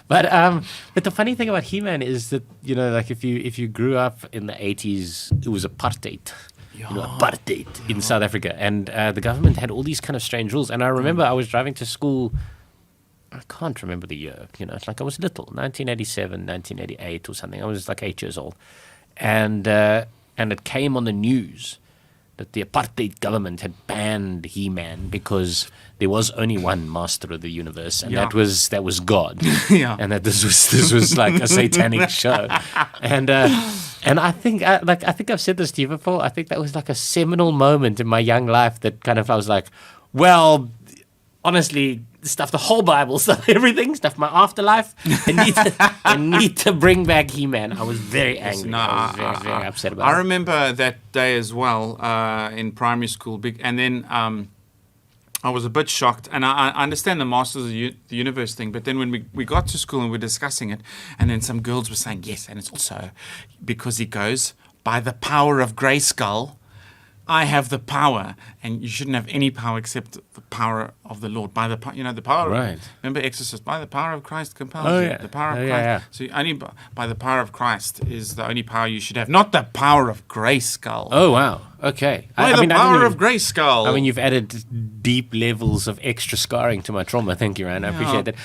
But the funny thing about He-Man is that, like if you grew up in the 80s, it was apartheid. Apartheid in South Africa, and the government had all these kind of strange rules. And I remember I was driving to school. I can't remember the year. It's like I was little, 1987, 1988 or something. I was like 8 years old, and it came on the news that the apartheid government had banned He-Man because there was only one master of the universe, and that was God. And that this was like a satanic show. And I think I've said this to you before. I think that was like a seminal moment in my young life that kind of I was like, well, honestly, stuff the whole Bible, stuff everything, stuff my afterlife. I need to bring back He-Man. I was very angry. I was very upset about it. I remember that day as well in primary school, and then I was a bit shocked. And I understand the Masters of the Universe thing, but then when we got to school and we were discussing it, and then some girls were saying, yes, and it's also because he goes, by the power of Grayskull, I have the power, and you shouldn't have any power except the power of the Lord. By the the power. Right. Remember Exorcist? By the power of Christ compels you. The power of Christ. Yeah. So only by the power of Christ is the only power you should have, not the power of Grayskull. Oh wow. Okay. By the power of Grayskull. I mean, you've added deep levels of extra scarring to my trauma. Thank you, Ryan. I appreciate that.